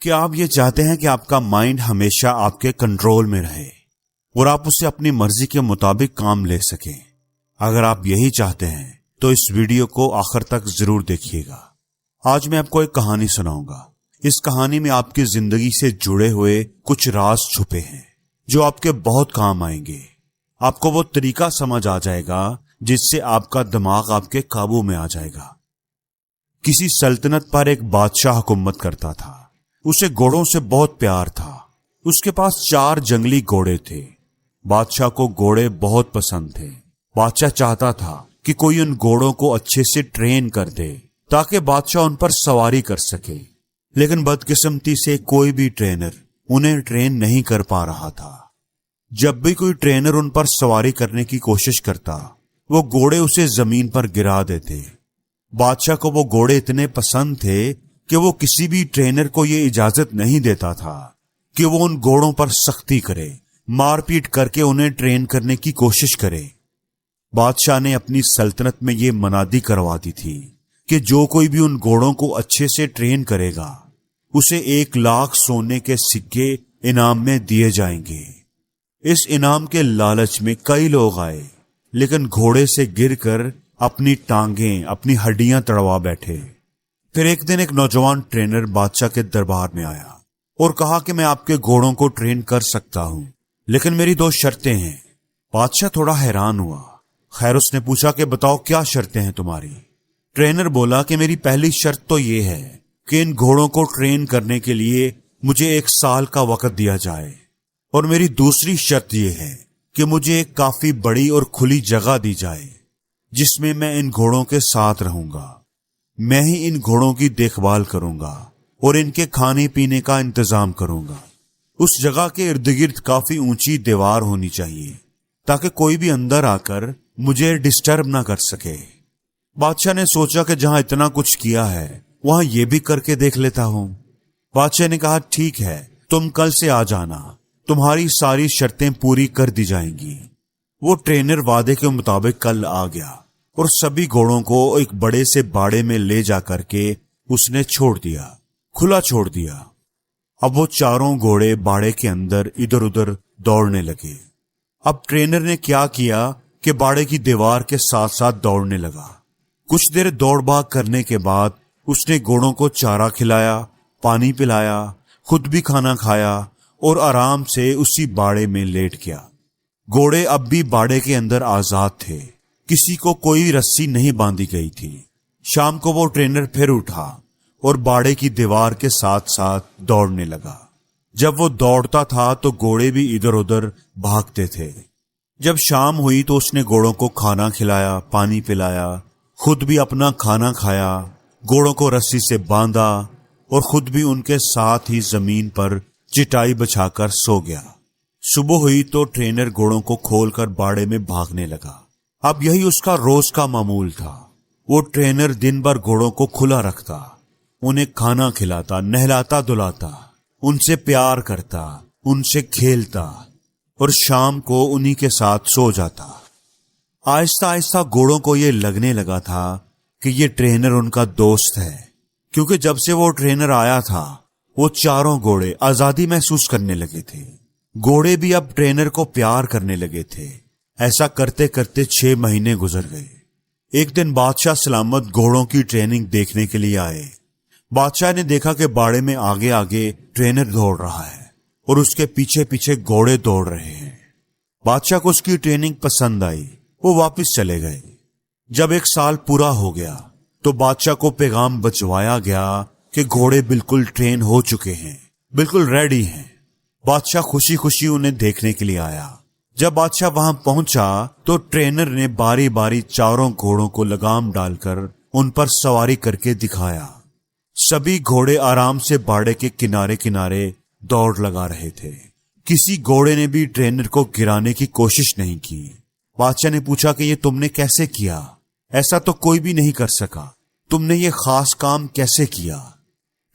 کہ آپ یہ چاہتے ہیں کہ آپ کا مائنڈ ہمیشہ آپ کے کنٹرول میں رہے اور آپ اسے اپنی مرضی کے مطابق کام لے سکیں؟ اگر آپ یہی چاہتے ہیں تو اس ویڈیو کو آخر تک ضرور دیکھیے گا۔ آج میں آپ کو ایک کہانی سناؤں گا۔ اس کہانی میں آپ کی زندگی سے جڑے ہوئے کچھ راز چھپے ہیں جو آپ کے بہت کام آئیں گے۔ آپ کو وہ طریقہ سمجھ آ جائے گا جس سے آپ کا دماغ آپ کے قابو میں آ جائے گا۔ کسی سلطنت پر ایک بادشاہ حکومت کرتا تھا۔ اسے گھوڑوں سے بہت پیار تھا۔ اس کے پاس 4 جنگلی گھوڑے تھے۔ بادشاہ کو گھوڑے بہت پسند تھے۔ بادشاہ چاہتا تھا کہ کوئی ان گھوڑوں کو اچھے سے ٹرین کر دے تاکہ بادشاہ ان پر سواری کر سکے، لیکن بدقسمتی سے کوئی بھی ٹرینر انہیں ٹرین نہیں کر پا رہا تھا۔ جب بھی کوئی ٹرینر ان پر سواری کرنے کی کوشش کرتا، وہ گھوڑے اسے زمین پر گرا دیتے۔ بادشاہ کو وہ گھوڑے اتنے پسند تھے کہ وہ کسی بھی ٹرینر کو یہ اجازت نہیں دیتا تھا کہ وہ ان گھوڑوں پر سختی کرے، مار پیٹ کر کے انہیں ٹرین کرنے کی کوشش کرے۔ بادشاہ نے اپنی سلطنت میں یہ منادی کروا دی تھی کہ جو کوئی بھی ان گھوڑوں کو اچھے سے ٹرین کرے گا اسے 1,00,000 سونے کے سکے انعام میں دیے جائیں گے۔ اس انعام کے لالچ میں کئی لوگ آئے، لیکن گھوڑے سے گر کر اپنی ٹانگیں، اپنی ہڈیاں تڑوا بیٹھے۔ پھر ایک دن ایک نوجوان ٹرینر بادشاہ کے دربار میں آیا اور کہا کہ میں آپ کے گھوڑوں کو ٹرین کر سکتا ہوں، لیکن میری 2 شرطیں ہیں۔ بادشاہ تھوڑا حیران ہوا۔ خیر، اس نے پوچھا کہ بتاؤ کیا شرطیں ہیں تمہاری؟ ٹرینر بولا کہ میری پہلی شرط تو یہ ہے کہ ان گھوڑوں کو ٹرین کرنے کے لیے مجھے 1 سال کا وقت دیا جائے، اور میری دوسری شرط یہ ہے کہ مجھے ایک کافی بڑی اور کھلی جگہ دی جائے جس میں میں ان گھوڑوں کے ساتھ رہوں گا۔ میں ہی ان گھوڑوں کی دیکھ بھال کروں گا اور ان کے کھانے پینے کا انتظام کروں گا۔ اس جگہ کے ارد گرد کافی اونچی دیوار ہونی چاہیے تاکہ کوئی بھی اندر آ کر مجھے ڈسٹرب نہ کر سکے۔ بادشاہ نے سوچا کہ جہاں اتنا کچھ کیا ہے وہاں یہ بھی کر کے دیکھ لیتا ہوں۔ بادشاہ نے کہا ٹھیک ہے، تم کل سے آ جانا، تمہاری ساری شرطیں پوری کر دی جائیں گی۔ وہ ٹرینر وعدے کے مطابق کل آ گیا اور سبھی گھوڑوں کو ایک بڑے سے باڑے میں لے جا کر کے اس نے چھوڑ دیا، کھلا چھوڑ دیا۔ اب وہ 4 گھوڑے باڑے کے اندر ادھر ادھر دوڑنے لگے۔ اب ٹرینر نے کیا کیا کہ باڑے کی دیوار کے ساتھ ساتھ دوڑنے لگا۔ کچھ دیر دوڑ بھاگ کرنے کے بعد اس نے گھوڑوں کو چارہ کھلایا، پانی پلایا، خود بھی کھانا کھایا اور آرام سے اسی باڑے میں لیٹ گیا۔ گھوڑے اب بھی باڑے کے اندر آزاد تھے، کسی کو کوئی رسی نہیں باندھی گئی تھی۔ شام کو وہ ٹرینر پھر اٹھا اور باڑے کی دیوار کے ساتھ ساتھ دوڑنے لگا۔ جب وہ دوڑتا تھا تو گھوڑے بھی ادھر ادھر بھاگتے تھے۔ جب شام ہوئی تو اس نے گھوڑوں کو کھانا کھلایا، پانی پلایا، خود بھی اپنا کھانا کھایا، گھوڑوں کو رسی سے باندھا اور خود بھی ان کے ساتھ ہی زمین پر چٹائی بچھا کر سو گیا۔ صبح ہوئی تو ٹرینر گھوڑوں کو کھول کر باڑے میں بھاگنے لگا۔ اب یہی اس کا روز کا معمول تھا۔ وہ ٹرینر دن بھر گھوڑوں کو کھلا رکھتا، انہیں کھانا کھلاتا، نہلاتا دھلاتا، ان سے پیار کرتا، ان سے کھیلتا اور شام کو انہی کے ساتھ سو جاتا۔ آہستہ آہستہ گھوڑوں کو یہ لگنے لگا تھا کہ یہ ٹرینر ان کا دوست ہے، کیونکہ جب سے وہ ٹرینر آیا تھا وہ 4 گھوڑے آزادی محسوس کرنے لگے تھے۔ گھوڑے بھی اب ٹرینر کو پیار کرنے لگے تھے۔ ایسا کرتے کرتے 6 مہینے گزر گئے۔ ایک دن بادشاہ سلامت گھوڑوں کی ٹریننگ دیکھنے کے لیے آئے۔ بادشاہ نے دیکھا کہ باڑے میں آگے آگے ٹرینر دوڑ رہا ہے اور اس کے پیچھے پیچھے گھوڑے دوڑ رہے ہیں۔ بادشاہ کو اس کی ٹریننگ پسند آئی، وہ واپس چلے گئے۔ جب 1 سال پورا ہو گیا تو بادشاہ کو پیغام بھجوایا گیا کہ گھوڑے بالکل ٹرین ہو چکے ہیں، بالکل ریڈی ہیں۔ بادشاہ خوشی خوشی انہیں دیکھنے کے لیے آیا۔ جب بادشاہ وہاں پہنچا تو ٹرینر نے باری باری 4 گھوڑوں کو لگام ڈال کر ان پر سواری کر کے دکھایا۔ سبھی گھوڑے آرام سے باڑے کے کنارے کنارے دوڑ لگا رہے تھے۔ کسی گھوڑے نے بھی ٹرینر کو گرانے کی کوشش نہیں کی۔ بادشاہ نے پوچھا کہ یہ تم نے کیسے کیا؟ ایسا تو کوئی بھی نہیں کر سکا، تم نے یہ خاص کام کیسے کیا؟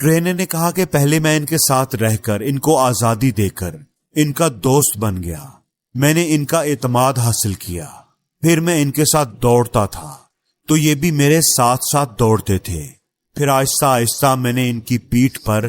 ٹرینر نے کہا کہ پہلے میں ان کے ساتھ رہ کر، ان کو آزادی دے کر ان کا دوست بن گیا، میں نے ان کا اعتماد حاصل کیا، پھر میں ان کے ساتھ دوڑتا تھا تو یہ بھی میرے ساتھ ساتھ دوڑتے تھے، پھر آہستہ آہستہ میں نے ان کی پیٹھ پر